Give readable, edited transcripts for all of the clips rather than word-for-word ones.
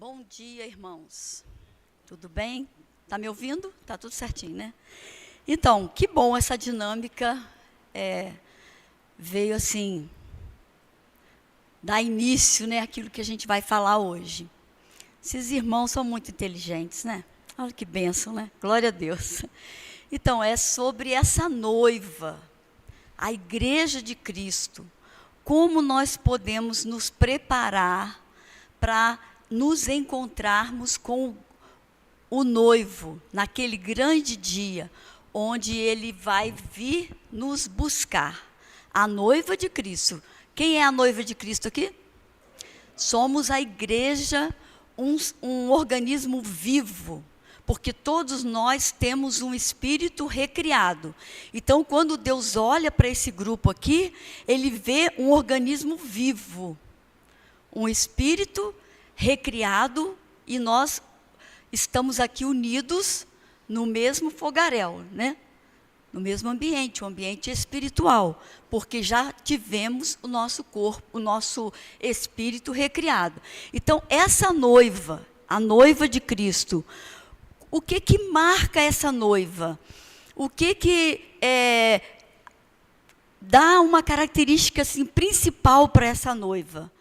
Bom dia, irmãos. Tudo bem? Tá me ouvindo? Tá tudo certinho, né? Então, que bom essa dinâmica veio assim, dar início, né, àquilo que a gente vai falar hoje. Esses irmãos são muito inteligentes, né? Olha que bênção, né? Glória a Deus. Então, é sobre essa noiva, a Igreja de Cristo. Como nós podemos nos preparar para nos encontrarmos com o noivo naquele grande dia, onde ele vai vir nos buscar. A noiva de Cristo. Quem é a noiva de Cristo aqui? Somos a igreja, um organismo vivo, porque todos nós temos um espírito recriado. Então, quando Deus olha para esse grupo aqui, ele vê um organismo vivo, um espírito recriado, e nós estamos aqui unidos no mesmo fogaréu, né? No mesmo ambiente, o ambiente espiritual, porque já tivemos o nosso corpo, o nosso espírito recriado. Então, essa noiva, a noiva de Cristo, o que que marca essa noiva? O que dá uma característica assim, principal para essa noiva?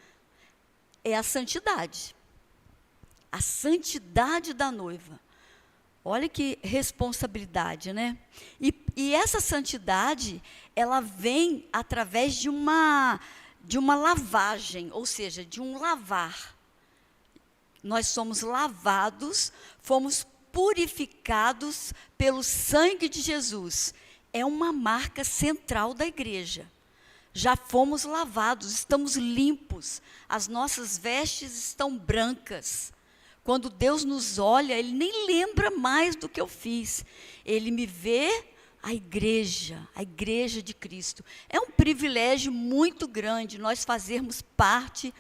É a santidade. A santidade da noiva. Olha que responsabilidade, né? E essa santidade, ela vem através de uma lavagem, ou seja, de um lavar. Nós somos lavados, fomos purificados pelo sangue de Jesus. É uma marca central da igreja. Já fomos lavados, estamos limpos, as nossas vestes estão brancas. Quando Deus nos olha, Ele nem lembra mais do que eu fiz. Ele me vê, a igreja de Cristo. É um privilégio muito grande nós fazermos parte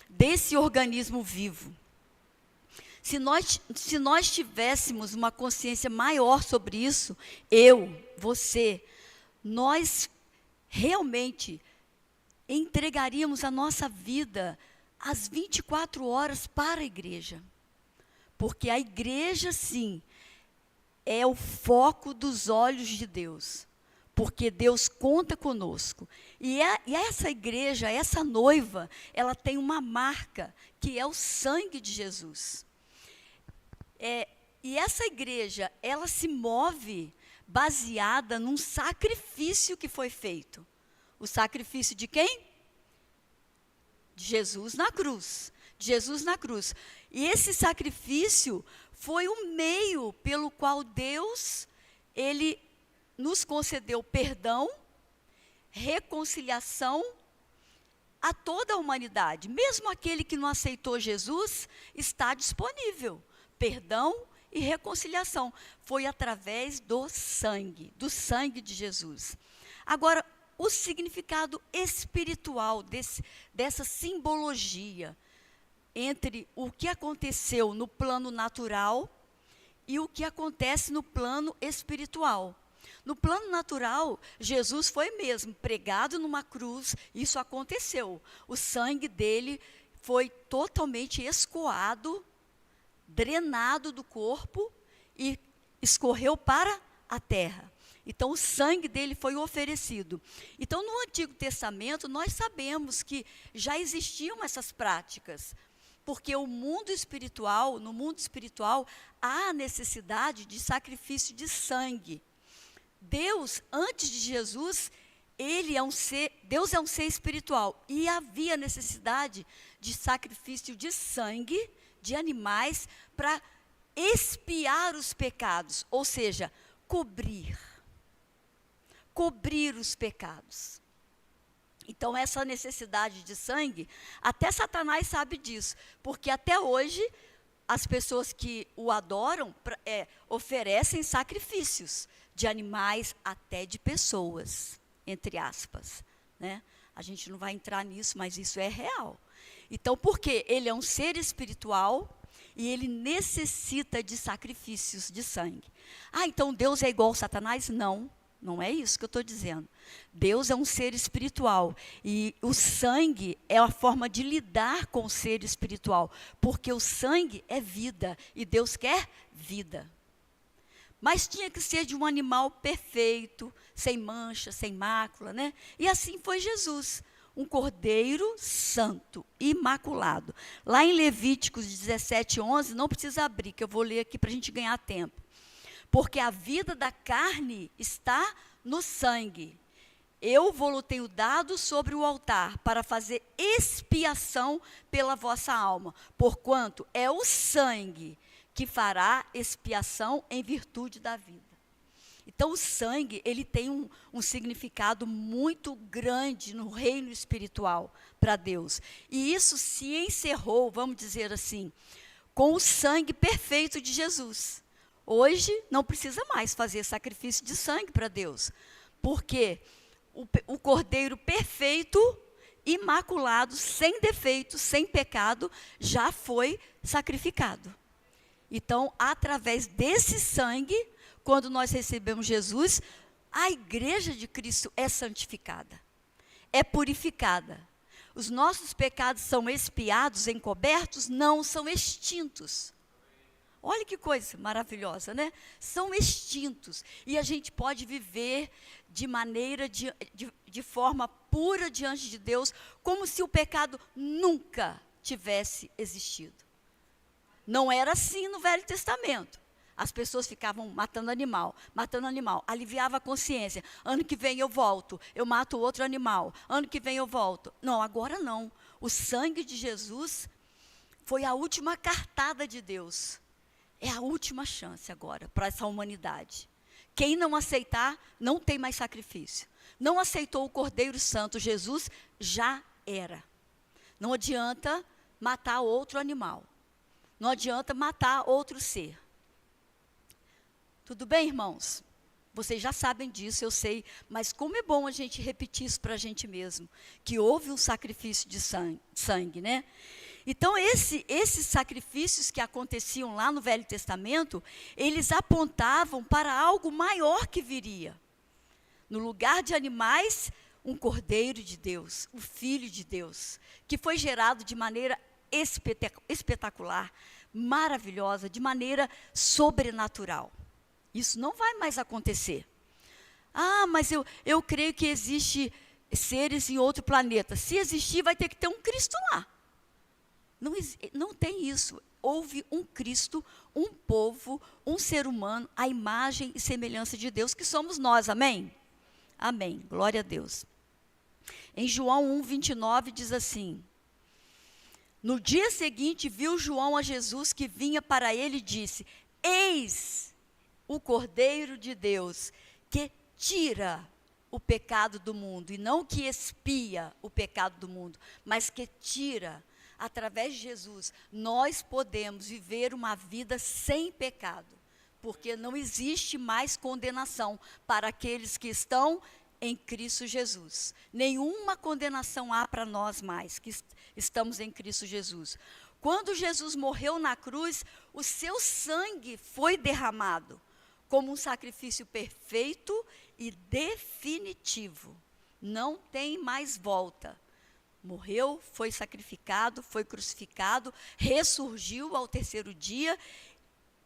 desse organismo vivo. Se nós tivéssemos uma consciência maior sobre isso, você, nós realmente entregaríamos a nossa vida às 24 horas para a igreja. Porque a igreja, sim, é o foco dos olhos de Deus. Porque Deus conta conosco. E essa igreja, essa noiva, ela tem uma marca, que é o sangue de Jesus. E essa igreja, ela se move baseada num sacrifício que foi feito. O sacrifício de quem? De Jesus na cruz. Jesus na cruz. E esse sacrifício foi o meio pelo qual Deus, Ele nos concedeu perdão, reconciliação a toda a humanidade. Mesmo aquele que não aceitou Jesus, está disponível. Perdão e reconciliação. Foi através do sangue de Jesus. Agora, o significado espiritual dessa simbologia entre o que aconteceu no plano natural e o que acontece no plano espiritual. No plano natural, Jesus foi mesmo pregado numa cruz, isso aconteceu. O sangue dele foi totalmente escoado, drenado do corpo e escorreu para a terra. Então, o sangue dele foi oferecido. Então, no Antigo Testamento, nós sabemos que já existiam essas práticas. Porque no mundo espiritual, há necessidade de sacrifício de sangue. Deus, antes de Jesus, Deus é um ser espiritual. E havia necessidade de sacrifício de sangue, de animais, para expiar os pecados. Ou seja, cobrir os pecados. Então, essa necessidade de sangue, até Satanás sabe disso, porque até hoje, as pessoas que o adoram oferecem sacrifícios de animais, até de pessoas, entre aspas. Né? A gente não vai entrar nisso, mas isso é real. Então, porque ele é um ser espiritual e ele necessita de sacrifícios de sangue. Ah, então Deus é igual a Satanás? Não. Não é isso que eu estou dizendo. Deus é um ser espiritual. E o sangue é a forma de lidar com o ser espiritual. Porque o sangue é vida. E Deus quer vida. Mas tinha que ser de um animal perfeito, sem mancha, sem mácula, né? E assim foi Jesus. Um cordeiro santo, imaculado. Lá em Levíticos 17:11, não precisa abrir, que eu vou ler aqui para a gente ganhar tempo. Porque a vida da carne está no sangue. Eu vou-lo tenho dado sobre o altar para fazer expiação pela vossa alma, porquanto é o sangue que fará expiação em virtude da vida. Então, o sangue, ele tem um significado muito grande no reino espiritual para Deus. E isso se encerrou, vamos dizer assim, com o sangue perfeito de Jesus. Hoje, não precisa mais fazer sacrifício de sangue para Deus, porque o cordeiro perfeito, imaculado, sem defeito, sem pecado, já foi sacrificado. Então, através desse sangue, quando nós recebemos Jesus, a igreja de Cristo é santificada, é purificada. Os nossos pecados são expiados, encobertos? Não, são extintos. Olha que coisa maravilhosa, né? São extintos. E a gente pode viver de maneira, de forma pura diante de Deus, como se o pecado nunca tivesse existido. Não era assim no Velho Testamento. As pessoas ficavam matando animal, aliviava a consciência. Ano que vem eu volto, eu mato outro animal. Ano que vem eu volto. Não, agora não. O sangue de Jesus foi a última cartada de Deus. É a última chance agora para essa humanidade. Quem não aceitar, não tem mais sacrifício. Não aceitou o Cordeiro Santo, Jesus já era. Não adianta matar outro animal. Não adianta matar outro ser. Tudo bem, irmãos? Vocês já sabem disso, eu sei. Mas como é bom a gente repetir isso para a gente mesmo. Que houve um sacrifício de sangue, né? Então, esses sacrifícios que aconteciam lá no Velho Testamento, eles apontavam para algo maior que viria. No lugar de animais, um cordeiro de Deus, o Filho de Deus, que foi gerado de maneira espetacular, maravilhosa, de maneira sobrenatural. Isso não vai mais acontecer. Ah, mas eu creio que existe seres em outro planeta. Se existir, vai ter que ter um Cristo lá. Não tem isso. Houve um Cristo, um povo, um ser humano, a imagem e semelhança de Deus, que somos nós, amém? Amém, glória a Deus. Em João 1:29 diz assim: no dia seguinte viu João a Jesus que vinha para ele e disse: eis o Cordeiro de Deus, que tira o pecado do mundo, e não que expia o pecado do mundo, mas que tira. Através de Jesus, nós podemos viver uma vida sem pecado, porque não existe mais condenação para aqueles que estão em Cristo Jesus. Nenhuma condenação há para nós mais, que estamos em Cristo Jesus. Quando Jesus morreu na cruz, o seu sangue foi derramado, como um sacrifício perfeito e definitivo. Não tem mais volta. Morreu, foi sacrificado, foi crucificado, ressurgiu ao terceiro dia.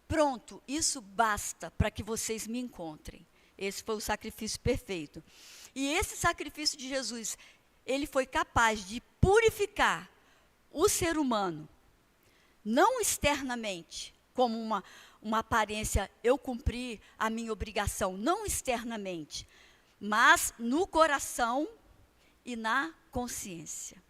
Pronto, isso basta para que vocês me encontrem. Esse foi o sacrifício perfeito. E esse sacrifício de Jesus, ele foi capaz de purificar o ser humano, não externamente, como uma aparência, eu cumpri a minha obrigação, não externamente, mas no coração e na consciência.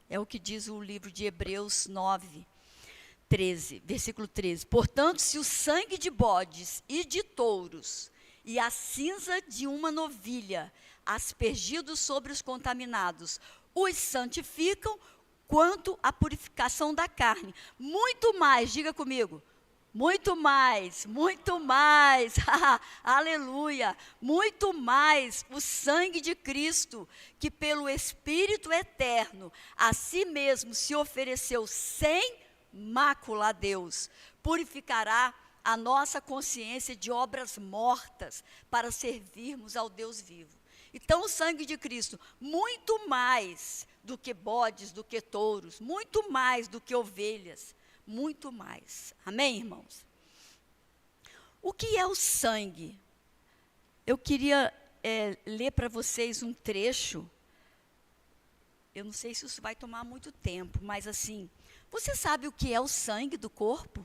É o que diz o livro de Hebreus 9:13, versículo 13. Portanto, se o sangue de bodes e de touros e a cinza de uma novilha, aspergidos sobre os contaminados, os santificam, quanto à purificação da carne, muito mais, diga comigo, muito mais, aleluia, muito mais o sangue de Cristo, que pelo Espírito eterno, a si mesmo se ofereceu sem mácula a Deus, purificará a nossa consciência de obras mortas para servirmos ao Deus vivo. Então, o sangue de Cristo, muito mais do que bodes, do que touros, muito mais do que ovelhas, muito mais. Amém, irmãos? O que é o sangue? Eu queria ler para vocês um trecho. Eu não sei se isso vai tomar muito tempo, mas assim, você sabe o que é o sangue do corpo?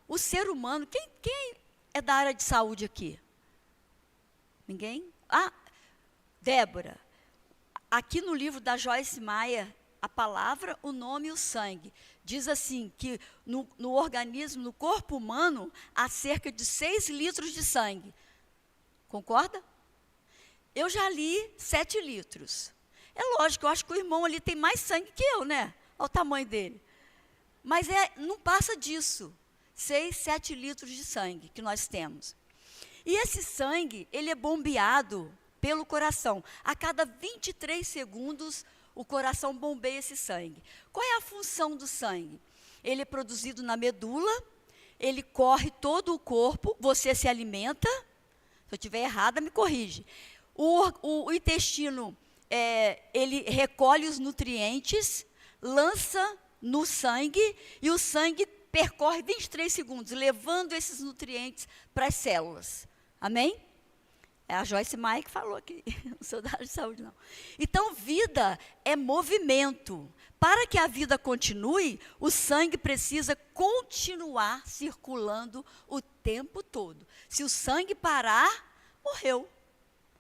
O ser humano, quem é da área de saúde aqui? Ninguém? Ah, Débora, aqui no livro da Joyce Meyer, a palavra, o nome e o sangue, diz assim, que no organismo, no corpo humano, há cerca de 6 litros de sangue. Concorda? Eu já li 7 litros. É lógico, eu acho que o irmão ali tem mais sangue que eu, né? Olha o tamanho dele. Mas não passa disso. 6, 7 litros de sangue que nós temos. E esse sangue, ele é bombeado pelo coração. A cada 23 segundos, o coração bombeia esse sangue. Qual é a função do sangue? Ele é produzido na medula, ele corre todo o corpo, você se alimenta. Se eu estiver errada, me corrige. O intestino, ele recolhe os nutrientes, lança no sangue, e o sangue percorre 23 segundos, levando esses nutrientes para as células. Amém? É a Joyce Meyer que falou aqui, não sou da área de saúde, não. Então, vida é movimento. Para que a vida continue, o sangue precisa continuar circulando o tempo todo. Se o sangue parar, morreu.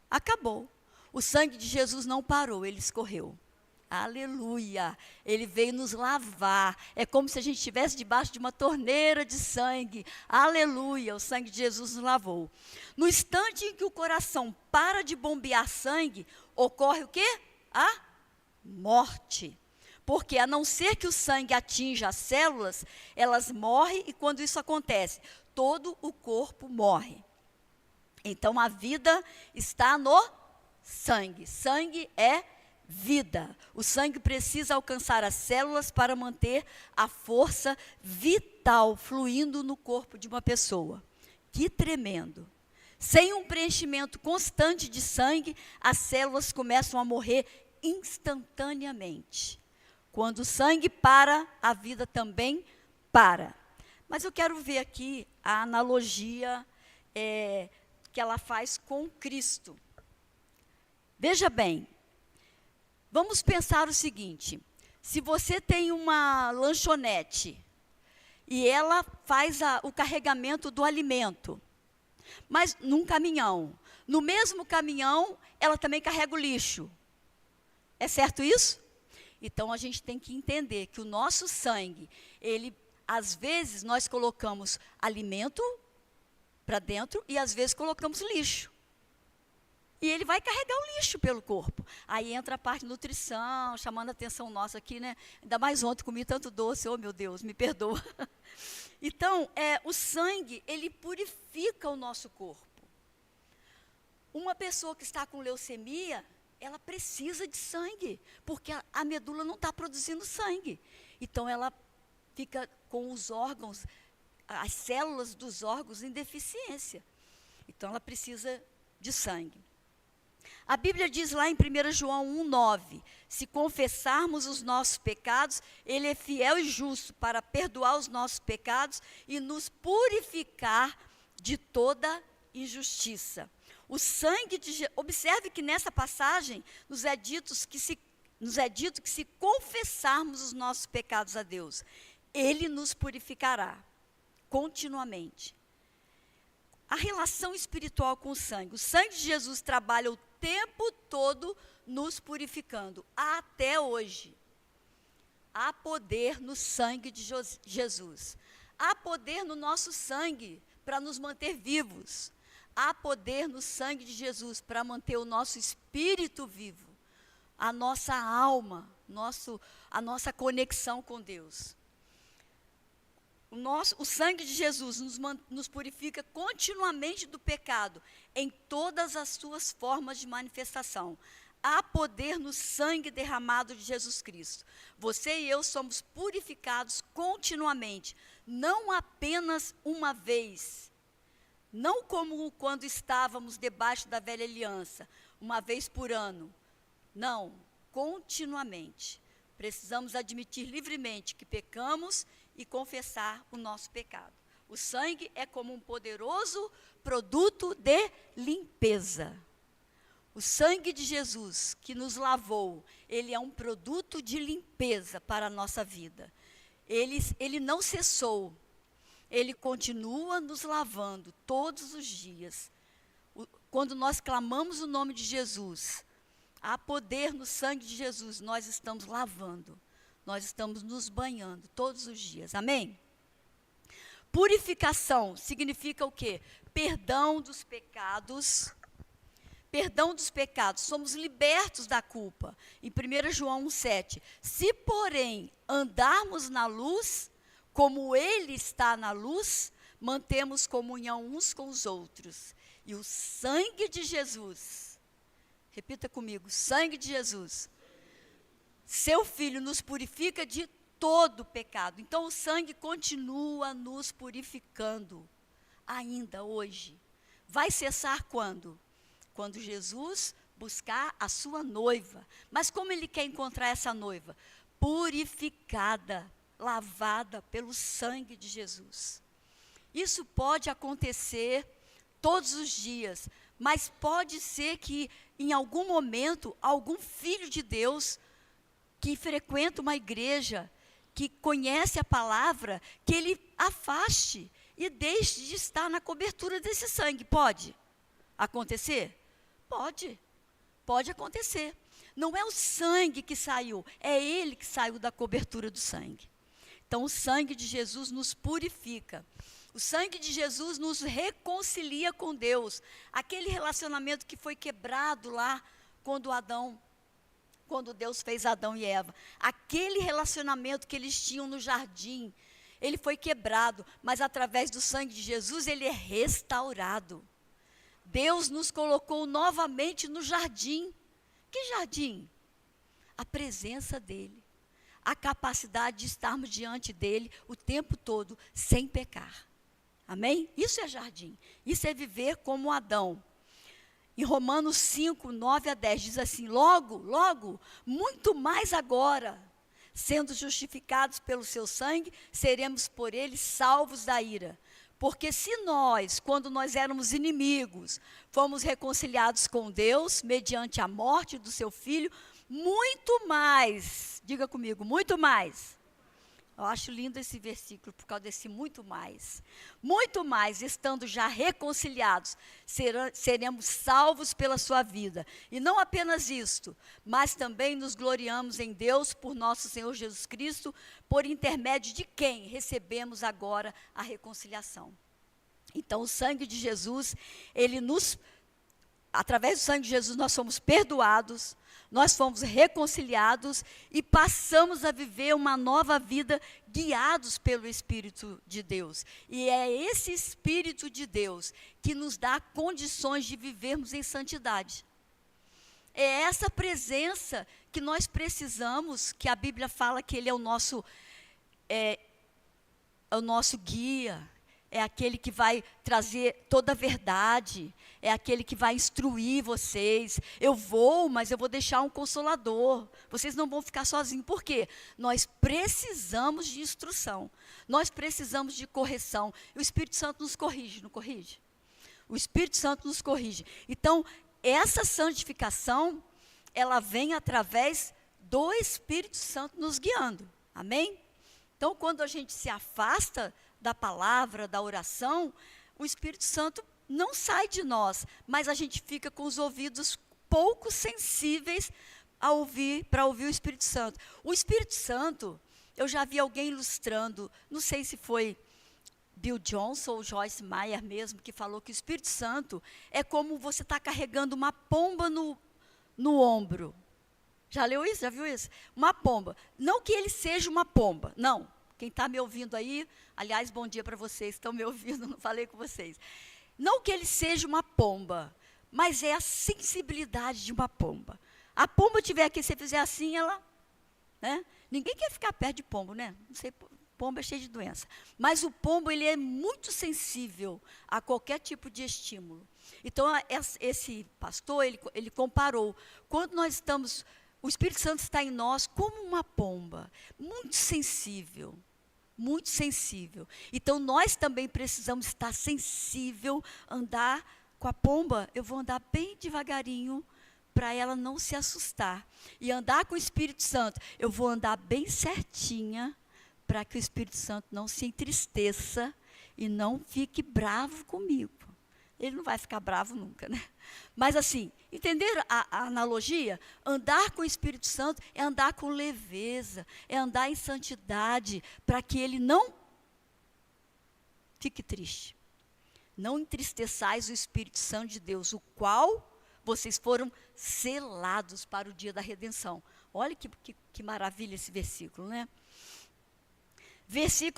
Acabou. O sangue de Jesus não parou, ele escorreu. Aleluia! Ele veio nos lavar. É como se a gente estivesse debaixo de uma torneira de sangue. Aleluia! O sangue de Jesus nos lavou. No instante em que o coração para de bombear sangue, ocorre o quê? A morte. Porque a não ser que o sangue atinja as células, elas morrem, e quando isso acontece, todo o corpo morre. Então a vida está no sangue. Sangue é vida. O sangue precisa alcançar as células para manter a força vital fluindo no corpo de uma pessoa. Que tremendo! Sem um preenchimento constante de sangue, as células começam a morrer instantaneamente. Quando o sangue para, a vida também para. Mas eu quero ver aqui a analogia que ela faz com Cristo. Veja bem, vamos pensar o seguinte: se você tem uma lanchonete e ela faz o carregamento do alimento, mas num caminhão, no mesmo caminhão ela também carrega o lixo. É certo isso? Então a gente tem que entender que o nosso sangue, às vezes nós colocamos alimento para dentro e às vezes colocamos lixo. E ele vai carregar o lixo pelo corpo. Aí entra a parte de nutrição, chamando a atenção nossa aqui, né? Ainda mais ontem comi tanto doce, oh meu Deus, me perdoa. Então, o sangue, ele purifica o nosso corpo. Uma pessoa que está com leucemia, ela precisa de sangue, porque a medula não está produzindo sangue. Então, ela fica com os órgãos, as células dos órgãos em deficiência. Então, ela precisa de sangue. A Bíblia diz lá em 1 João 1,9, se confessarmos os nossos pecados, Ele é fiel e justo para perdoar os nossos pecados e nos purificar de toda injustiça. O sangue de Jesus, observe que nessa passagem nos é dito que se confessarmos os nossos pecados a Deus, Ele nos purificará continuamente. A relação espiritual com o sangue de Jesus trabalha o tempo todo nos purificando, até hoje. Há poder no sangue de Jesus. Há poder no nosso sangue para nos manter vivos. Há poder no sangue de Jesus para manter o nosso espírito vivo, a nossa alma, a nossa conexão com Deus. O sangue de Jesus nos purifica continuamente do pecado, em todas as suas formas de manifestação. há poder no sangue derramado de Jesus Cristo. Você e eu somos purificados continuamente, não apenas uma vez. Não como quando estávamos debaixo da velha aliança, uma vez por ano. Não, continuamente. Precisamos admitir livremente que pecamos e confessar o nosso pecado. O sangue é como um poderoso produto de limpeza. O sangue de Jesus que nos lavou, ele é um produto de limpeza para a nossa vida. Ele não cessou. Ele continua nos lavando todos os dias. Quando nós clamamos o nome de Jesus, há poder no sangue de Jesus, nós estamos lavando, nós estamos nos banhando todos os dias, amém? Purificação significa o quê? Perdão dos pecados, somos libertos da culpa. Em 1 João 1,7, se porém andarmos na luz, como Ele está na luz, mantemos comunhão uns com os outros. E o sangue de Jesus, repita comigo, sangue de Jesus, seu Filho nos purifica de todo pecado. Então o sangue continua nos purificando, ainda hoje. Vai cessar quando? Quando Jesus buscar a sua noiva. Mas como Ele quer encontrar essa noiva? Purificada, lavada pelo sangue de Jesus. Isso pode acontecer todos os dias, mas pode ser que em algum momento, algum filho de Deus que frequenta uma igreja, que conhece a palavra, que ele afaste e deixe de estar na cobertura desse sangue. Pode acontecer? Pode acontecer. Não é o sangue que saiu, é ele que saiu da cobertura do sangue. Então o sangue de Jesus nos purifica. O sangue de Jesus nos reconcilia com Deus. Aquele relacionamento que foi quebrado lá quando Deus fez Adão e Eva. Aquele relacionamento que eles tinham no jardim, ele foi quebrado, mas através do sangue de Jesus ele é restaurado. Deus nos colocou novamente no jardim. Que jardim? A presença dele. A capacidade de estarmos diante dele o tempo todo, sem pecar. Amém? Isso é jardim. Isso é viver como Adão. Em Romanos 5, 9 a 10, diz assim, logo, muito mais agora, sendo justificados pelo seu sangue, seremos por ele salvos da ira. Porque se nós, quando nós éramos inimigos, fomos reconciliados com Deus, mediante a morte do seu Filho, muito mais, diga comigo, muito mais. Eu acho lindo esse versículo, por causa desse muito mais, estando já reconciliados, seremos salvos pela sua vida. E não apenas isto, mas também nos gloriamos em Deus por nosso Senhor Jesus Cristo, por intermédio de quem recebemos agora a reconciliação. Então o sangue de Jesus, através do sangue de Jesus nós somos perdoados, nós fomos reconciliados e passamos a viver uma nova vida guiados pelo Espírito de Deus. E é esse Espírito de Deus que nos dá condições de vivermos em santidade. É essa presença que nós precisamos, que a Bíblia fala que Ele é o nosso guia, é aquele que vai trazer toda a verdade, é aquele que vai instruir vocês. Eu vou, mas eu vou deixar um consolador. Vocês não vão ficar sozinhos. Por quê? Nós precisamos de instrução. Nós precisamos de correção. E o Espírito Santo nos corrige, não corrige? O Espírito Santo nos corrige. Então, essa santificação, ela vem através do Espírito Santo nos guiando. Amém? Então, quando a gente se afasta da palavra, da oração, o Espírito Santo não sai de nós, mas a gente fica com os ouvidos pouco sensíveis para ouvir o Espírito Santo. O Espírito Santo, eu já vi alguém ilustrando, não sei se foi Bill Johnson ou Joyce Meyer mesmo, que falou que o Espírito Santo é como você está carregando uma pomba no ombro. Já leu isso? Já viu isso? Uma pomba. Não que ele seja uma pomba, não. Quem está me ouvindo aí, aliás, bom dia para vocês, estão me ouvindo, não falei com vocês. Não que ele seja uma pomba, mas é a sensibilidade de uma pomba. A pomba estiver aqui, você fizer assim, ela... Né? Ninguém quer ficar perto de pombo, né? Não sei, pombo é cheio de doença. Mas o pombo, ele é muito sensível a qualquer tipo de estímulo. Então, esse pastor, ele comparou. Quando nós estamos... O Espírito Santo está em nós como uma pomba, muito sensível. Muito sensível. Então, nós também precisamos estar sensível, andar com a pomba. Eu vou andar bem devagarinho, para ela não se assustar. E andar com o Espírito Santo, eu vou andar bem certinha, para que o Espírito Santo não se entristeça e não fique bravo comigo. Ele não vai ficar bravo nunca, né? Mas assim, entenderam a analogia? Andar com o Espírito Santo é andar com leveza, é andar em santidade, para que ele não fique triste. Não entristeçais o Espírito Santo de Deus, o qual vocês foram selados para o dia da redenção. Olha que maravilha esse versículo, né?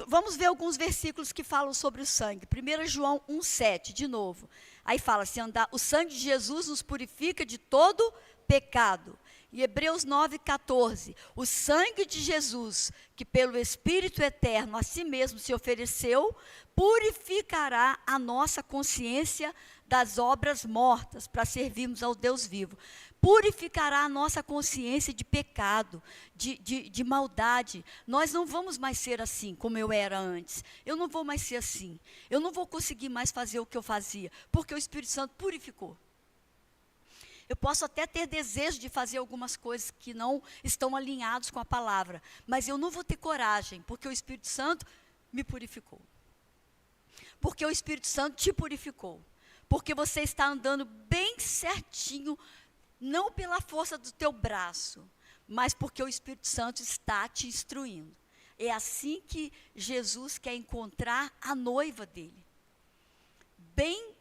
Vamos ver alguns versículos que falam sobre o sangue. 1 João 1,7, de novo. Aí fala assim, o sangue de Jesus nos purifica de todo pecado. E Hebreus 9,14, o sangue de Jesus, que pelo Espírito eterno a si mesmo se ofereceu, purificará a nossa consciência das obras mortas, para servirmos ao Deus vivo. Purificará a nossa consciência de pecado, de maldade. Nós não vamos mais ser assim, como eu era antes. Eu não vou mais ser assim. Eu não vou conseguir mais fazer o que eu fazia, porque o Espírito Santo purificou. Eu posso até ter desejo de fazer algumas coisas que não estão alinhados com a palavra, mas eu não vou ter coragem, porque o Espírito Santo me purificou. Porque o Espírito Santo te purificou. Porque você está andando bem certinho, não pela força do teu braço, mas porque o Espírito Santo está te instruindo. É assim que Jesus quer encontrar a noiva dele. Bem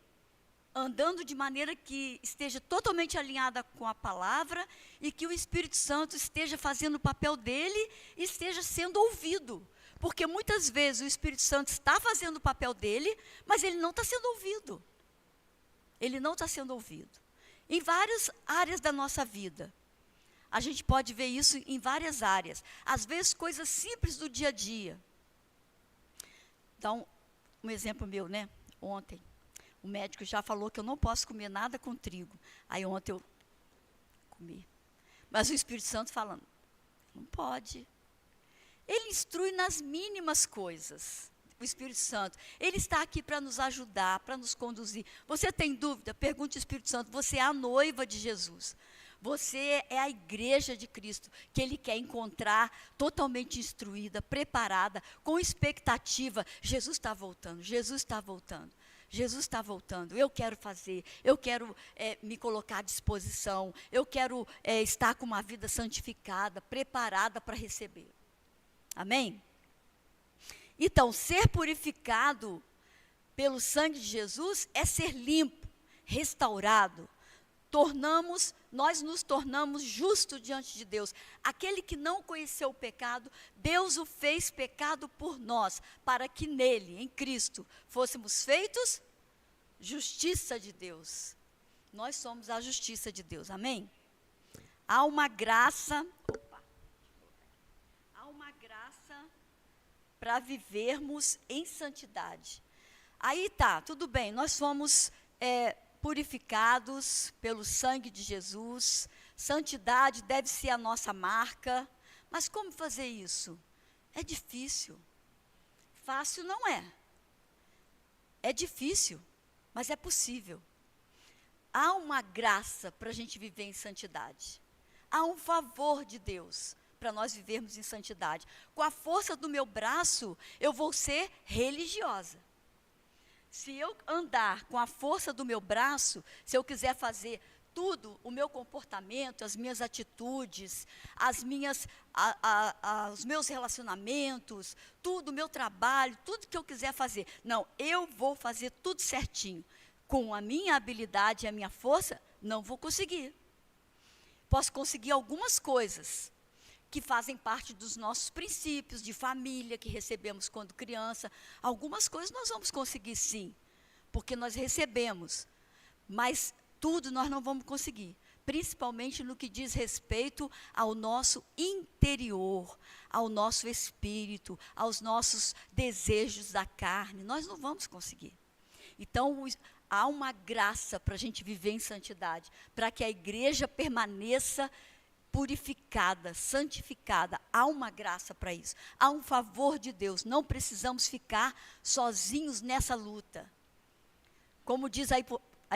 andando de maneira que esteja totalmente alinhada com a palavra e que o Espírito Santo esteja fazendo o papel dele e esteja sendo ouvido. Porque muitas vezes o Espírito Santo está fazendo o papel dele, mas ele não está sendo ouvido. Ele não está sendo ouvido. Em várias áreas da nossa vida. A gente pode ver isso em várias áreas. Às vezes, coisas simples do dia a dia. Então, um exemplo meu, né? Ontem, o médico já falou que eu não posso comer nada com trigo. Aí ontem eu comi. Mas o Espírito Santo falando, não pode. Ele instrui nas mínimas coisas. O Espírito Santo, ele está aqui para nos ajudar, para nos conduzir. Você tem dúvida? Pergunte ao Espírito Santo. Você é a noiva de Jesus. Você é a igreja de Cristo, que ele quer encontrar totalmente instruída, preparada, com expectativa. Jesus está voltando, Jesus está voltando. Jesus está voltando, eu quero fazer, eu quero me colocar à disposição, eu quero estar com uma vida santificada, preparada para receber. Amém? Então, ser purificado pelo sangue de Jesus é ser limpo, restaurado. Nós nos tornamos justos diante de Deus. Aquele que não conheceu o pecado, Deus o fez pecado por nós, para que nele, em Cristo, fôssemos feitos justiça de Deus. Nós somos a justiça de Deus, amém? Há uma graça para vivermos em santidade. Aí tá, tudo bem, nós somos purificados pelo sangue de Jesus, santidade deve ser a nossa marca, mas como fazer isso? É difícil, fácil não é. É difícil, mas é possível. Há uma graça para a gente viver em santidade. Há um favor de Deus para nós vivermos em santidade. Com a força do meu braço, eu vou ser religiosa. Se eu andar com a força do meu braço, se eu quiser fazer tudo, o meu comportamento, as minhas atitudes, os meus relacionamentos, tudo, o meu trabalho, tudo que eu quiser fazer. Não, eu vou fazer tudo certinho. Com a minha habilidade e a minha força, não vou conseguir. Posso conseguir algumas coisas que fazem parte dos nossos princípios de família, que recebemos quando criança. Algumas coisas nós vamos conseguir sim, porque nós recebemos. Mas tudo nós não vamos conseguir. principalmente no que diz respeito ao nosso interior, ao nosso espírito, aos nossos desejos da carne. Nós não vamos conseguir. Então, há uma graça para a gente viver em santidade, para que a igreja permaneça purificada, santificada. Há uma graça para isso. Há um favor de Deus. Não precisamos ficar sozinhos nessa luta. Como diz aí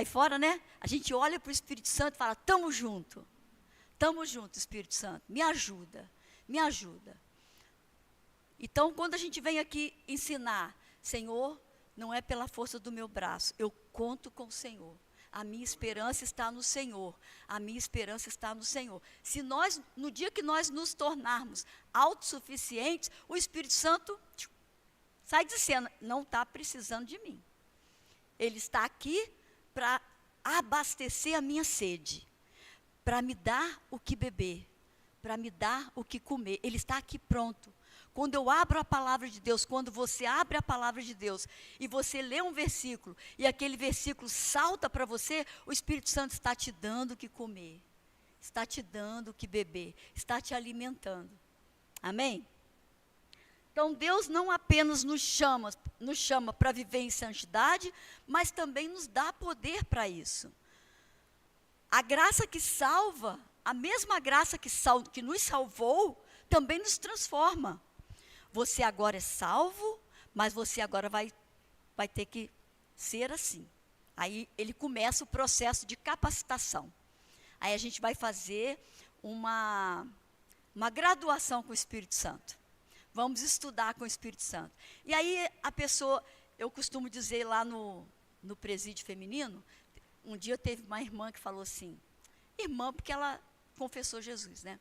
fora, né? A gente olha para o Espírito Santo e fala, estamos juntos, Espírito Santo, me ajuda, me ajuda. Então, quando a gente vem aqui ensinar, Senhor, não é pela força do meu braço, eu conto com o Senhor. A minha esperança está no Senhor, a minha esperança está no Senhor. Se nós, no dia que nós nos tornarmos autossuficientes, o Espírito Santo sai de cena, não está precisando de mim. Ele está aqui para abastecer a minha sede, para me dar o que beber, para me dar o que comer. Ele está aqui pronto. Quando eu abro a palavra de Deus, quando você abre a palavra de Deus e você lê um versículo e aquele versículo salta para você, o Espírito Santo está te dando o que comer, está te dando o que beber, está te alimentando. Amém? Então, Deus não apenas nos chama para viver em santidade, mas também nos dá poder para isso. A graça que salva, a mesma graça que nos salvou, também nos transforma. Você agora é salvo, mas você agora vai ter que ser assim. Aí ele começa o processo de capacitação. Aí a gente vai fazer uma graduação com o Espírito Santo. Vamos estudar com o Espírito Santo. E aí a pessoa, eu costumo dizer lá no presídio feminino, um dia teve uma irmã que falou assim, irmã porque ela confessou Jesus, né?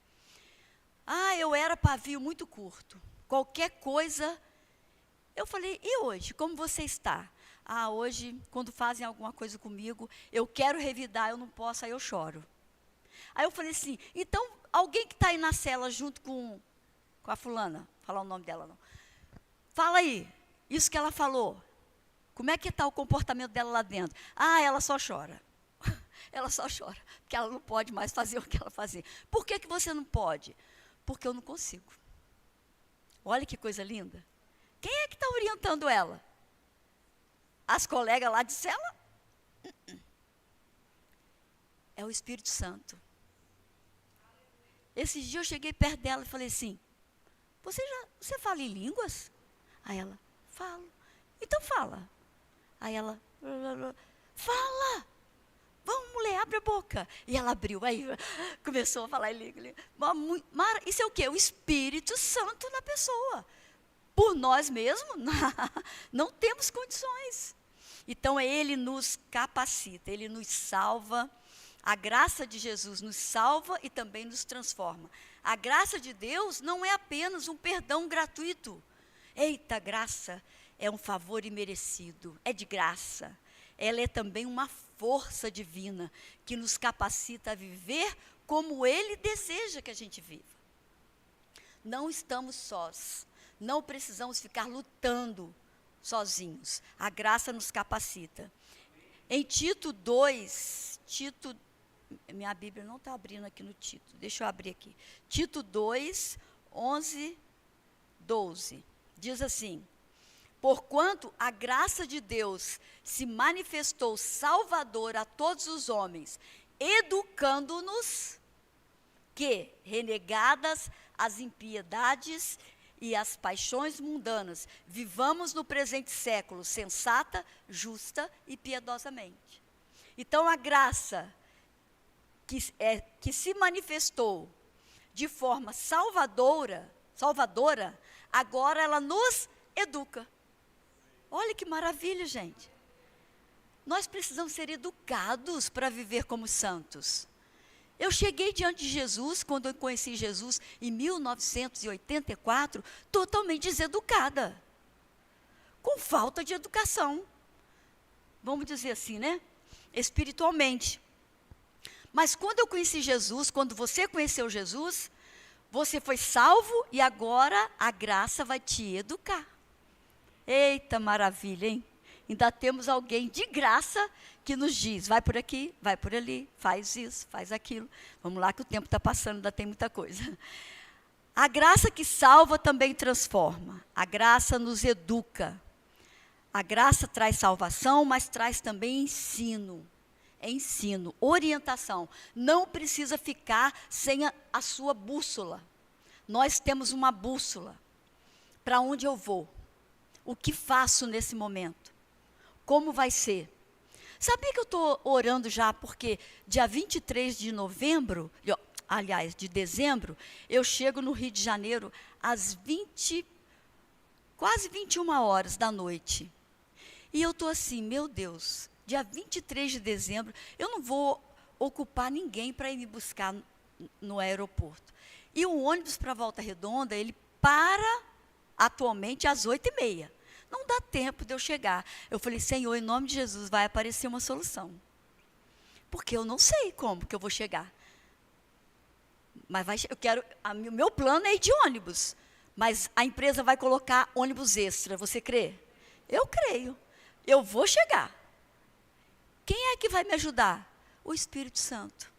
Eu era pavio muito curto, qualquer coisa. Eu falei, e hoje, como você está? Hoje, quando fazem alguma coisa comigo, eu quero revidar, eu não posso, aí eu choro. Aí eu falei assim, então, alguém que está aí na cela junto com a fulana, falar o nome dela não. Fala aí, isso que ela falou. Como é que está o comportamento dela lá dentro? Ela só chora. Ela só chora, porque ela não pode mais fazer o que ela fazia. Por que você não pode? Porque eu não consigo. Olha que coisa linda. Quem é que está orientando ela? As colegas lá de cela? É o Espírito Santo. Esses dias eu cheguei perto dela e falei assim, você fala em línguas? Aí ela, falo. Então fala. Aí ela, fala. Vamos, mulher, abre a boca. E ela abriu, aí começou a falar em língua. Isso é o quê? O Espírito Santo na pessoa. Por nós mesmos, não temos condições. Então, Ele nos capacita, Ele nos salva. A graça de Jesus nos salva e também nos transforma. A graça de Deus não é apenas um perdão gratuito. Eita, graça é um favor imerecido, é de graça. Ela é também uma força divina que nos capacita a viver como Ele deseja que a gente viva. Não estamos sós, não precisamos ficar lutando sozinhos. A graça nos capacita. Em Tito 2, minha Bíblia não está abrindo aqui no Tito, deixa eu abrir aqui. Tito 2, 11, 12, diz assim, porquanto a graça de Deus se manifestou salvadora a todos os homens, educando-nos que, renegadas as impiedades e as paixões mundanas, vivamos no presente século sensata, justa e piedosamente. Então a graça que se manifestou de forma salvadora, agora ela nos educa. Olha que maravilha, gente. Nós precisamos ser educados para viver como santos. Eu cheguei diante de Jesus, quando eu conheci Jesus em 1984, totalmente deseducada, com falta de educação. Vamos dizer assim, né? Espiritualmente. Mas quando eu conheci Jesus, quando você conheceu Jesus, você foi salvo e agora a graça vai te educar. Eita, maravilha, hein? ainda temos alguém de graça que nos diz, vai por aqui, vai por ali, faz isso, faz aquilo. Vamos lá que o tempo está passando, ainda tem muita coisa. A graça que salva também transforma. A graça nos educa. A graça traz salvação, mas traz também ensino. Ensino, orientação. Não precisa ficar sem a sua bússola. Nós temos uma bússola. Para onde eu vou? O que faço nesse momento? Como vai ser? Sabia que eu estou orando já, porque dia 23 de novembro, aliás, de dezembro, eu chego no Rio de Janeiro às quase 21 horas da noite. E eu estou assim, meu Deus, dia 23 de dezembro, eu não vou ocupar ninguém para ir me buscar no aeroporto. E o ônibus para Volta Redonda, ele para atualmente às 8h30. Não dá tempo de eu chegar. Eu falei, Senhor, em nome de Jesus, vai aparecer uma solução. Porque eu não sei como que eu vou chegar. Mas o meu plano é ir de ônibus. Mas a empresa vai colocar ônibus extra, você crê? Eu creio. Eu vou chegar. Quem é que vai me ajudar? O Espírito Santo.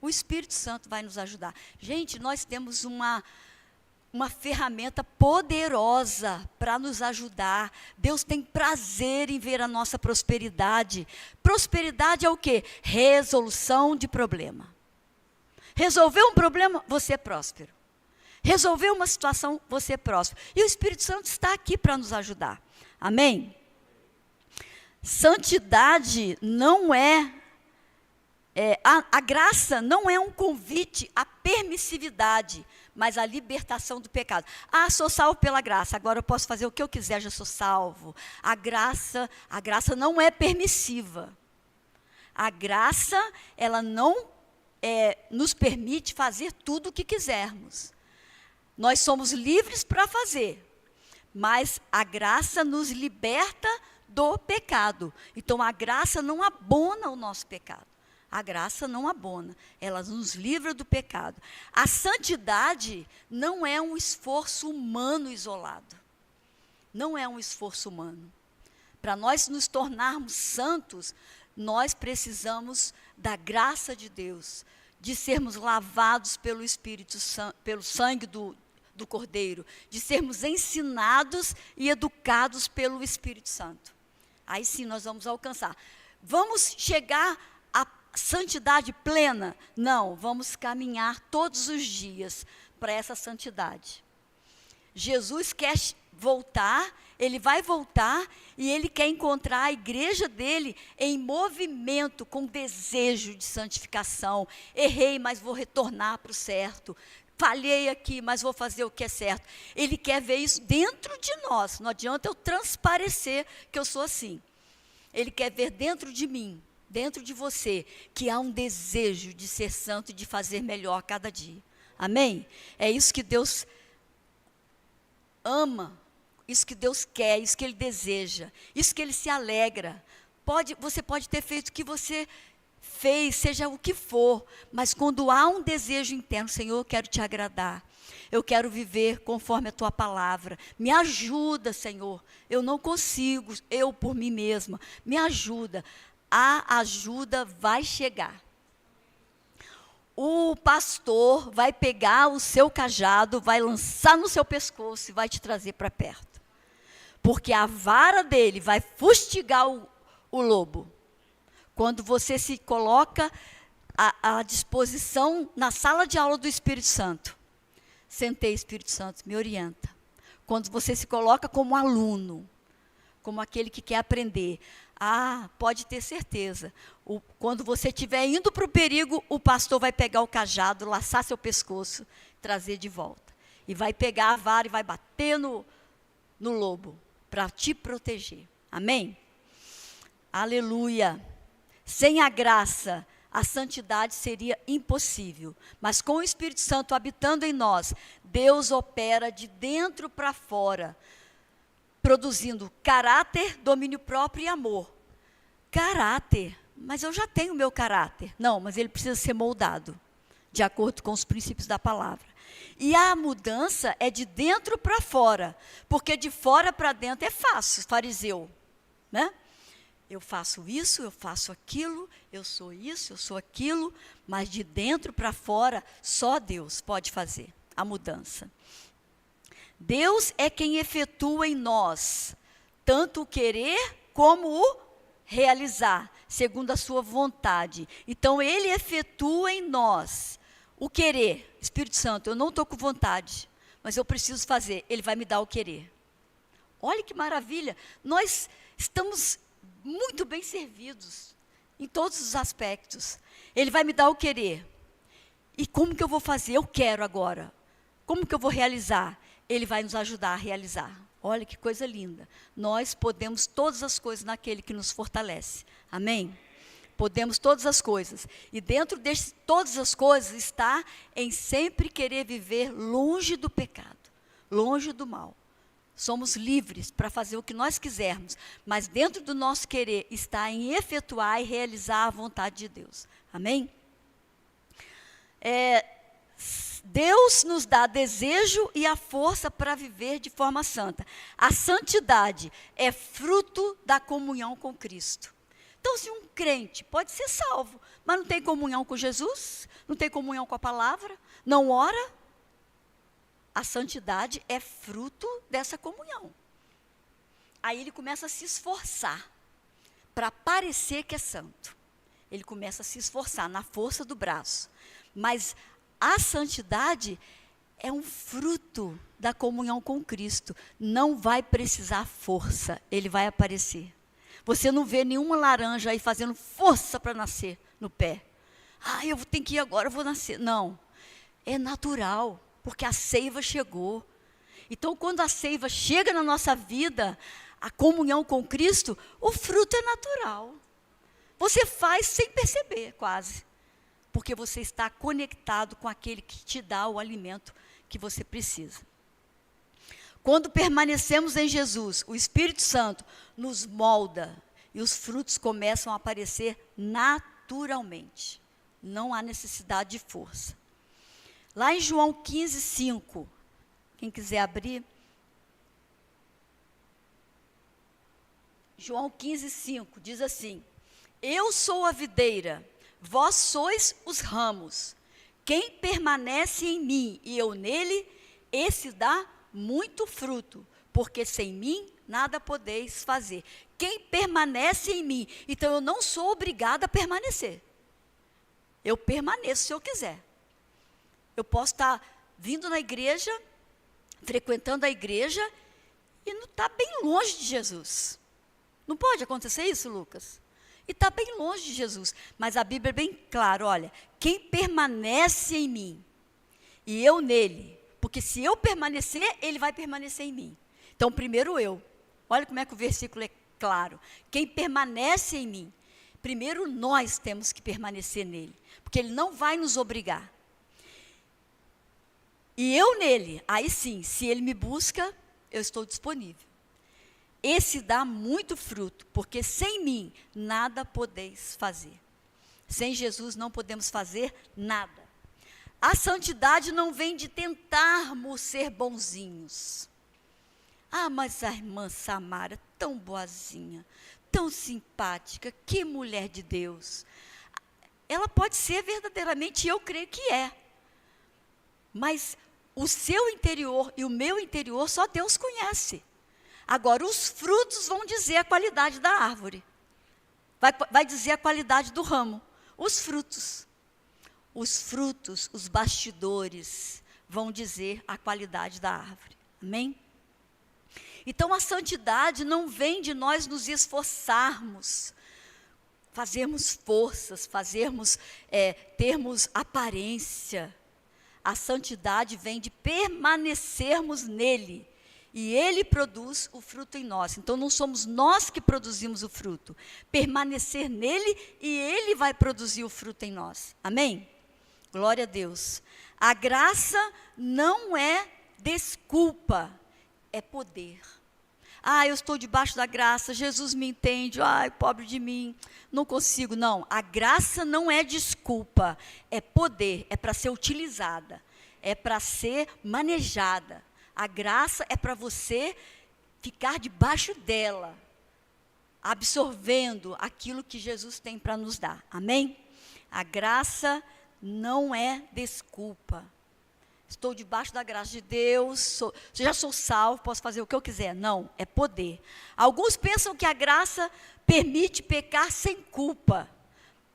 O Espírito Santo vai nos ajudar. Gente, nós temos uma ferramenta poderosa para nos ajudar. Deus tem prazer em ver a nossa prosperidade. Prosperidade é o quê? Resolução de problema. Resolveu um problema, você é próspero. Resolveu uma situação, você é próspero. E o Espírito Santo está aqui para nos ajudar. Amém? Santidade não a graça não é um convite à permissividade, mas à libertação do pecado. Ah, sou salvo pela graça, agora eu posso fazer o que eu quiser, já sou salvo. A graça não é permissiva. A graça, ela não nos permite fazer tudo o que quisermos. Nós somos livres para fazer, mas a graça nos liberta do pecado. Então, a graça não abona o nosso pecado. A graça não abona, ela nos livra do pecado. A santidade não é um esforço humano isolado. Não é um esforço humano. Para nós nos tornarmos santos, nós precisamos da graça de Deus, de sermos lavados pelo Espírito Santo, pelo sangue do Cordeiro, de sermos ensinados e educados pelo Espírito Santo. Aí sim nós vamos alcançar. Vamos chegar à santidade plena? Não, vamos caminhar todos os dias para essa santidade. Jesus quer voltar, ele vai voltar e ele quer encontrar a igreja dele em movimento, com desejo de santificação. Errei, mas vou retornar para o certo. Falhei aqui, mas vou fazer o que é certo. Ele quer ver isso dentro de nós. Não adianta eu transparecer que eu sou assim. Ele quer ver dentro de mim, dentro de você, que há um desejo de ser santo e de fazer melhor a cada dia. Amém? É isso que Deus ama, isso que Deus quer, isso que Ele deseja, isso que Ele se alegra. Você pode ter feito o que você fez, seja o que for, mas quando há um desejo interno, Senhor, eu quero te agradar, eu quero viver conforme a tua palavra, me ajuda, Senhor, eu não consigo, eu por mim mesma, me ajuda, a ajuda vai chegar. O pastor vai pegar o seu cajado, vai lançar no seu pescoço e vai te trazer para perto, porque a vara dele vai fustigar o lobo. Quando você se coloca à disposição na sala de aula do Espírito Santo. Sentei, Espírito Santo, me orienta. Quando você se coloca como aluno, como aquele que quer aprender. Pode ter certeza. Quando você estiver indo para o perigo, o pastor vai pegar o cajado, laçar seu pescoço, trazer de volta. E vai pegar a vara e vai bater no lobo, para te proteger. Amém? Aleluia. Sem a graça, a santidade seria impossível. Mas com o Espírito Santo habitando em nós, Deus opera de dentro para fora, produzindo caráter, domínio próprio e amor. Caráter, mas eu já tenho o meu caráter. Não, mas ele precisa ser moldado, de acordo com os princípios da palavra. E a mudança é de dentro para fora, porque de fora para dentro é fácil, fariseu. né? Eu faço isso, eu faço aquilo, eu sou isso, eu sou aquilo, mas de dentro para fora, só Deus pode fazer a mudança. Deus é quem efetua em nós, tanto o querer como o realizar, segundo a sua vontade. Então, Ele efetua em nós o querer. Espírito Santo, eu não estou com vontade, mas eu preciso fazer. Ele vai me dar o querer. Olha que maravilha. Nós estamos muito bem servidos em todos os aspectos. Ele vai me dar o querer. E como que eu vou fazer? Eu quero agora. Como que eu vou realizar? Ele vai nos ajudar a realizar. Olha que coisa linda. Nós podemos todas as coisas naquele que nos fortalece. Amém? Podemos todas as coisas. E dentro de todas as coisas está em sempre querer viver longe do pecado, longe do mal. Somos livres para fazer o que nós quisermos, mas dentro do nosso querer está em efetuar e realizar a vontade de Deus. Amém? Deus nos dá desejo e a força para viver de forma santa. A santidade é fruto da comunhão com Cristo. Então, se um crente pode ser salvo, mas não tem comunhão com Jesus, não tem comunhão com a palavra, não ora, a santidade é fruto dessa comunhão. Aí ele começa a se esforçar para parecer que é santo. Ele começa a se esforçar na força do braço. Mas a santidade é um fruto da comunhão com Cristo. Não vai precisar força, ele vai aparecer. Você não vê nenhuma laranja aí fazendo força para nascer no pé. Eu tenho que ir agora, eu vou nascer. Não, é natural, porque a seiva chegou. Então, quando a seiva chega na nossa vida, a comunhão com Cristo, o fruto é natural. Você faz sem perceber, quase. Porque você está conectado com aquele que te dá o alimento que você precisa. Quando permanecemos em Jesus, o Espírito Santo nos molda e os frutos começam a aparecer naturalmente. Não há necessidade de força. Lá em João 15, 5, quem quiser abrir. João 15, 5, diz assim: Eu sou a videira, vós sois os ramos. Quem permanece em mim e eu nele, esse dá muito fruto, porque sem mim nada podeis fazer. Quem permanece em mim, então eu não sou obrigada a permanecer. Eu permaneço se eu quiser. Eu posso estar vindo na igreja, frequentando a igreja, e não estar bem longe de Jesus. Não pode acontecer isso, Lucas? E está bem longe de Jesus. Mas a Bíblia é bem clara, olha, quem permanece em mim, e eu nele, porque se eu permanecer, ele vai permanecer em mim. Então, primeiro eu. Olha como é que o versículo é claro. Quem permanece em mim, primeiro nós temos que permanecer nele, porque ele não vai nos obrigar. E eu nele, aí sim, se ele me busca, eu estou disponível. Esse dá muito fruto, porque sem mim nada podeis fazer. Sem Jesus não podemos fazer nada. A santidade não vem de tentarmos ser bonzinhos. Mas a irmã Samara, tão boazinha, tão simpática, que mulher de Deus. Ela pode ser verdadeiramente, eu creio que é. Mas o seu interior e o meu interior só Deus conhece. Agora, os frutos vão dizer a qualidade da árvore. Vai dizer a qualidade do ramo. Os frutos, os bastidores, vão dizer a qualidade da árvore. Amém? Então, a santidade não vem de nós nos esforçarmos, fazermos forças, termos aparência. A santidade vem de permanecermos nele. E ele produz o fruto em nós. Então, não somos nós que produzimos o fruto. Permanecer nele e ele vai produzir o fruto em nós. Amém? Glória a Deus. A graça não é desculpa, é poder. Eu estou debaixo da graça, Jesus me entende, pobre de mim, não consigo. Não, a graça não é desculpa, é poder, é para ser utilizada, é para ser manejada. A graça é para você ficar debaixo dela. absorvendo aquilo que Jesus tem para nos dar. Amém? A graça não é desculpa. Estou debaixo da graça de Deus, já sou salvo, posso fazer o que eu quiser. Não, é poder. Alguns pensam que a graça permite pecar sem culpa,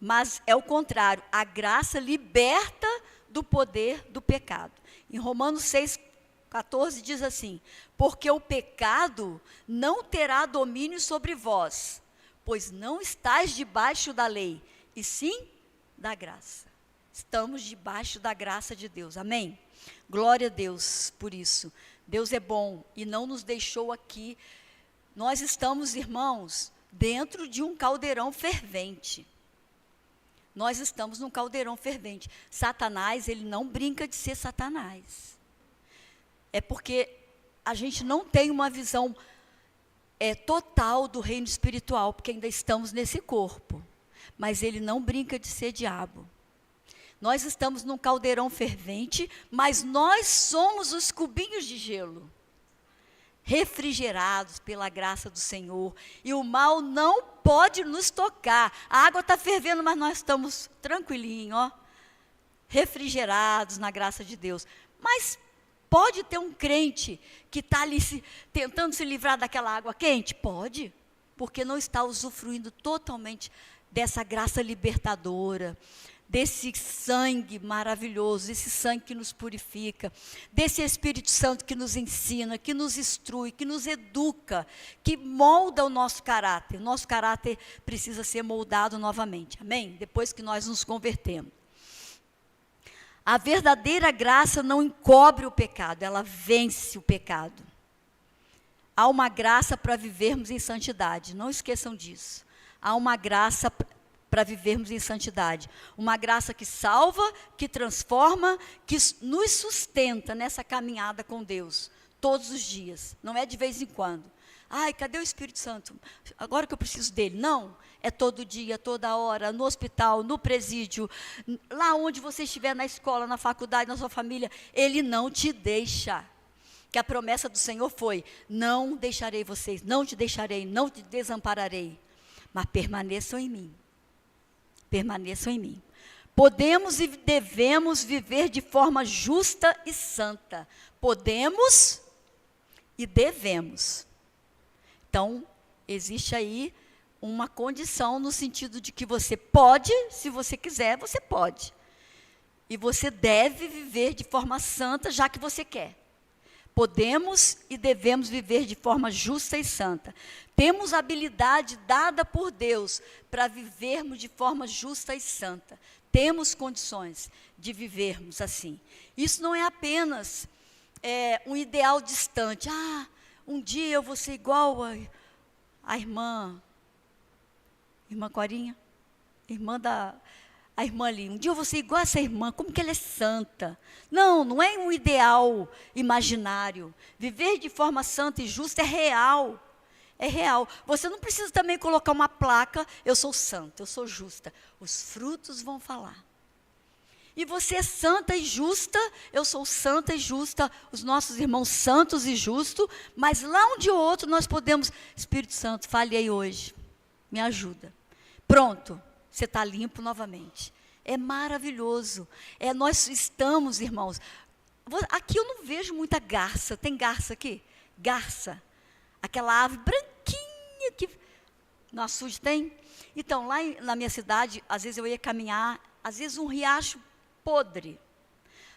mas é o contrário. A graça liberta do poder do pecado. Em Romanos 6,14 diz assim: porque o pecado não terá domínio sobre vós, pois não estáis debaixo da lei, e sim da graça. Estamos debaixo da graça de Deus, amém? Glória a Deus por isso. Deus é bom e não nos deixou aqui. Nós estamos, irmãos, dentro de um caldeirão fervente. Nós estamos num caldeirão fervente. Satanás, ele não brinca de ser Satanás. É porque a gente não tem uma visão total do reino espiritual, porque ainda estamos nesse corpo. Mas ele não brinca de ser diabo. Nós estamos num caldeirão fervente, mas nós somos os cubinhos de gelo, refrigerados pela graça do Senhor, e o mal não pode nos tocar. A água está fervendo, mas nós estamos tranquilinhos, ó, refrigerados na graça de Deus. Mas pode ter um crente que está ali tentando se livrar daquela água quente? Pode, porque não está usufruindo totalmente dessa graça libertadora, desse sangue maravilhoso, desse sangue que nos purifica, desse Espírito Santo que nos ensina, que nos instrui, que nos educa, que molda o nosso caráter. O nosso caráter precisa ser moldado novamente, amém? Depois que nós nos convertemos. A verdadeira graça não encobre o pecado, ela vence o pecado. Há uma graça para vivermos em santidade, não esqueçam disso. Há uma graça para vivermos em santidade. Uma graça que salva, que transforma, que nos sustenta nessa caminhada com Deus, todos os dias, não é de vez em quando. Ai, cadê o Espírito Santo? Agora que eu preciso dele. Não, é todo dia, toda hora, no hospital, no presídio, lá onde você estiver, na escola, na faculdade, na sua família, ele não te deixa. Que a promessa do Senhor foi: não deixarei vocês, não te deixarei, não te desampararei, mas permaneçam em mim. Permaneçam em mim. Podemos e devemos viver de forma justa e santa. Podemos e devemos. Então, existe aí uma condição no sentido de que você pode, se você quiser, você pode. E você deve viver de forma santa, já que você quer. Podemos e devemos viver de forma justa e santa. Temos a habilidade dada por Deus para vivermos de forma justa e santa. Temos condições de vivermos assim. Isso não é apenas um ideal distante. Ah, um dia eu vou ser igual a irmã Corinha, a irmã ali, um dia eu vou ser igual a essa irmã, como que ela é santa. Não, não é um ideal imaginário. Viver de forma santa e justa é real. É real. Você não precisa também colocar uma placa: eu sou santa, eu sou justa. Os frutos vão falar. E você é santa e justa, eu sou santa e justa, os nossos irmãos santos e justos, mas lá um dia ou outro nós podemos: Espírito Santo, fale aí hoje, me ajuda. Pronto. Você está limpo novamente. É maravilhoso. Nós estamos, irmãos. Aqui eu não vejo muita garça. Tem garça aqui? Garça. Aquela ave branquinha que no açude tem. Então, lá na minha cidade, às vezes eu ia caminhar, às vezes um riacho podre,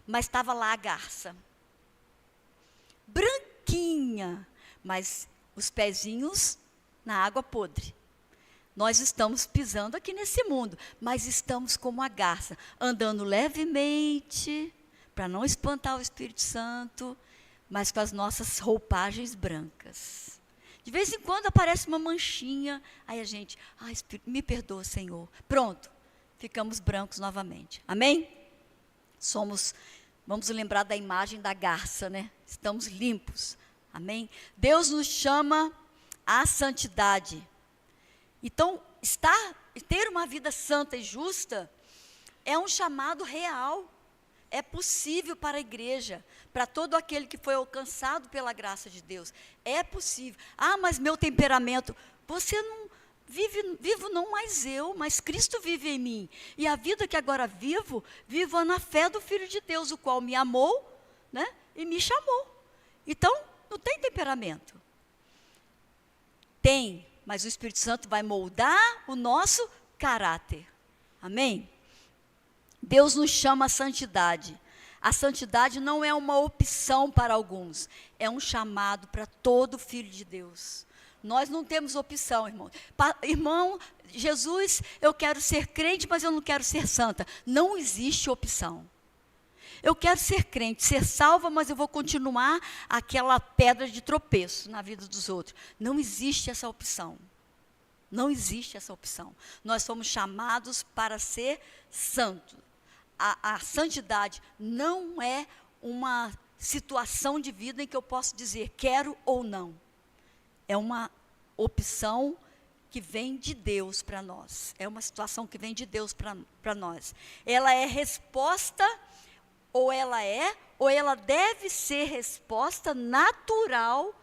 mas estava lá a garça. Branquinha, mas os pezinhos na água podre. Nós estamos pisando aqui nesse mundo, mas estamos como a garça, andando levemente, para não espantar o Espírito Santo, mas com as nossas roupagens brancas. De vez em quando aparece uma manchinha, aí a gente: Espírito, me perdoa, Senhor. Pronto, ficamos brancos novamente. Amém? Vamos lembrar da imagem da garça, né? Estamos limpos. Amém? Deus nos chama à santidade. Então, ter uma vida santa e justa é um chamado real. É possível para a igreja, para todo aquele que foi alcançado pela graça de Deus. É possível. Ah, mas meu temperamento. Você vivo não mais eu, mas Cristo vive em mim. E a vida que agora vivo, vivo na fé do Filho de Deus, o qual me amou, né, e me chamou. Então, não tem temperamento. Tem, mas o Espírito Santo vai moldar o nosso caráter. Amém? Deus nos chama à santidade. A santidade não é uma opção para alguns, é um chamado para todo filho de Deus. Nós não temos opção, irmão. Irmão, Jesus, eu quero ser crente, mas eu não quero ser santa. Não existe opção. Eu quero ser crente, ser salva, mas eu vou continuar aquela pedra de tropeço na vida dos outros. Não existe essa opção. Não existe essa opção. Nós somos chamados para ser santos. A santidade não é uma situação de vida em que eu posso dizer quero ou não. É uma opção que vem de Deus para nós. É uma situação que vem de Deus para nós. Ela é resposta, ou ela deve ser resposta natural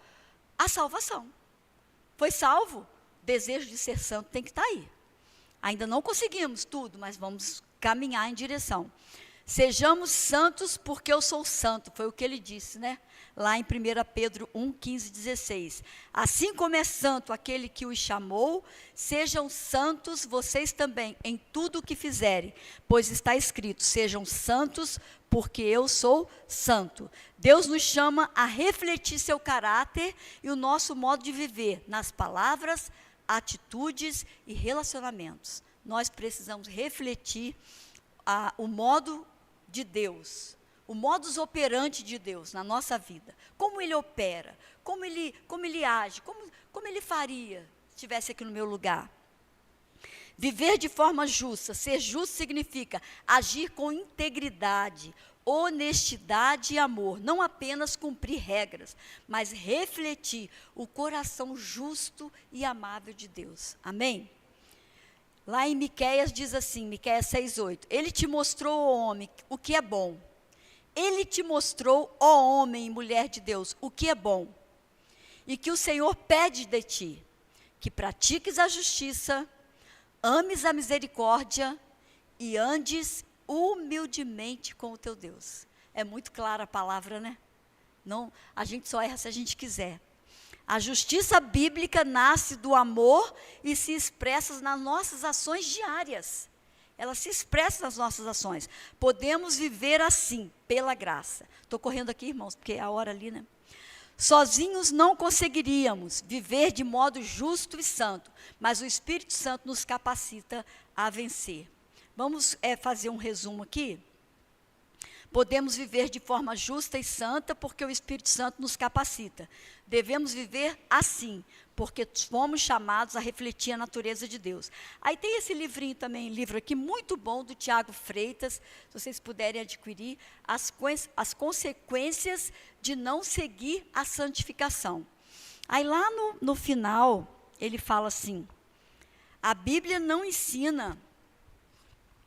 à salvação. Foi salvo? Desejo de ser santo tem que estar aí. Ainda não conseguimos tudo, mas vamos caminhar em direção. Sejamos santos porque eu sou santo, foi o que ele disse, né? Lá em 1 Pedro 1, 15, 16. Assim como é santo aquele que os chamou, sejam santos vocês também em tudo o que fizerem, pois está escrito, sejam santos porque eu sou santo. Deus nos chama a refletir seu caráter e o nosso modo de viver nas palavras, atitudes e relacionamentos. Nós precisamos refletir o modo de Deus, o modus operandi de Deus na nossa vida. Como Ele opera, como ele age, como Ele faria se estivesse aqui no meu lugar. Viver de forma justa, ser justo significa agir com integridade, honestidade e amor. Não apenas cumprir regras, mas refletir o coração justo e amável de Deus. Amém? Lá em Miqueias diz assim, Miqueias 6:8, Ele te mostrou, ó homem, o que é bom. Ele te mostrou, ó homem e mulher de Deus, o que é bom. E que o Senhor pede de ti, que pratiques a justiça, ames a misericórdia e andes humildemente com o teu Deus. É muito clara a palavra, né? Não, a gente só erra se a gente quiser. A justiça bíblica nasce do amor e se expressa nas nossas ações diárias. Ela se expressa nas nossas ações. Podemos viver assim, pela graça. Estou correndo aqui, irmãos, porque é a hora ali, né? Sozinhos não conseguiríamos viver de modo justo e santo, mas o Espírito Santo nos capacita a vencer. Vamos fazer um resumo aqui? Podemos viver de forma justa e santa porque o Espírito Santo nos capacita. Devemos viver assim, porque fomos chamados a refletir a natureza de Deus. Aí tem esse livrinho também, livro aqui muito bom do Tiago Freitas, se vocês puderem adquirir, as consequências de não seguir a santificação. Aí lá no final, ele fala assim, a Bíblia não ensina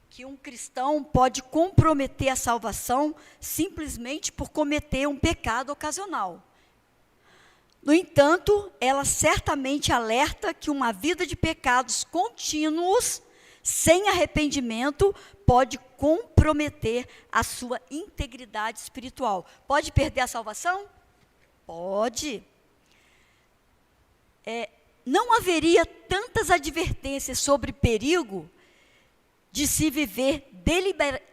que um cristão pode comprometer a salvação simplesmente por cometer um pecado ocasional. No entanto, ela certamente alerta que uma vida de pecados contínuos, sem arrependimento, pode comprometer a sua integridade espiritual. Pode perder a salvação? Pode. Não haveria tantas advertências sobre perigo de se viver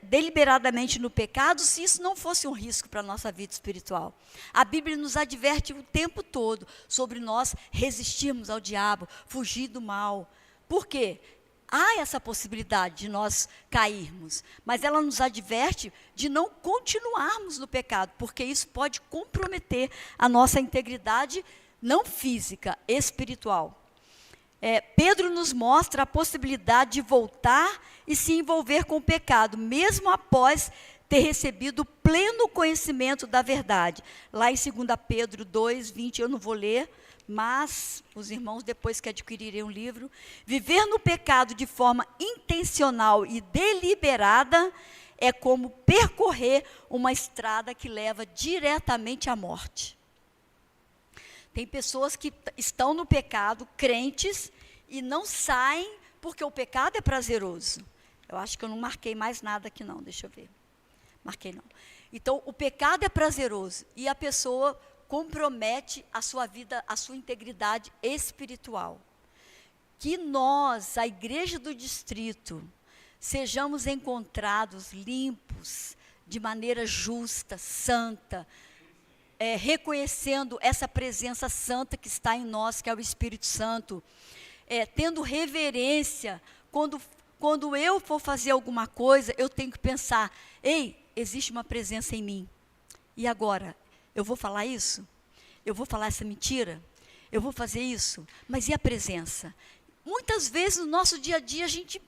deliberadamente no pecado, se isso não fosse um risco para a nossa vida espiritual. A Bíblia nos adverte o tempo todo sobre nós resistirmos ao diabo, fugir do mal. Por quê? Há essa possibilidade de nós cairmos, mas ela nos adverte de não continuarmos no pecado, porque isso pode comprometer a nossa integridade, não física, espiritual. Pedro nos mostra a possibilidade de voltar e se envolver com o pecado, mesmo após ter recebido pleno conhecimento da verdade. Lá em 2 Pedro 2, 20, eu não vou ler, mas os irmãos, depois que adquirirem o livro, viver no pecado de forma intencional e deliberada é como percorrer uma estrada que leva diretamente à morte. Tem pessoas que estão no pecado, crentes, e não saem porque o pecado é prazeroso. Eu acho que eu não marquei mais nada aqui não, deixa eu ver. Marquei não. Então, o pecado é prazeroso e a pessoa compromete a sua vida, a sua integridade espiritual. Que nós, a igreja do distrito, sejamos encontrados limpos, de maneira justa, santa, reconhecendo essa presença santa que está em nós, que é o Espírito Santo, tendo reverência, quando eu for fazer alguma coisa, eu tenho que pensar, ei, existe uma presença em mim, e agora, eu vou falar isso? Eu vou falar essa mentira? Eu vou fazer isso? Mas e a presença? Muitas vezes no nosso dia a dia a gente,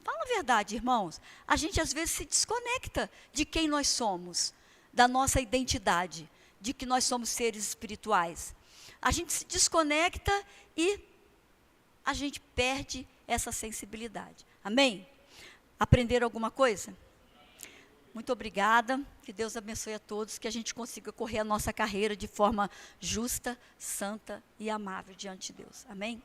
fala a verdade, irmãos, a gente às vezes se desconecta de quem nós somos, da nossa identidade, de que nós somos seres espirituais. A gente se desconecta e a gente perde essa sensibilidade. Amém? Aprenderam alguma coisa? Muito obrigada, que Deus abençoe a todos, que a gente consiga correr a nossa carreira de forma justa, santa e amável diante de Deus. Amém?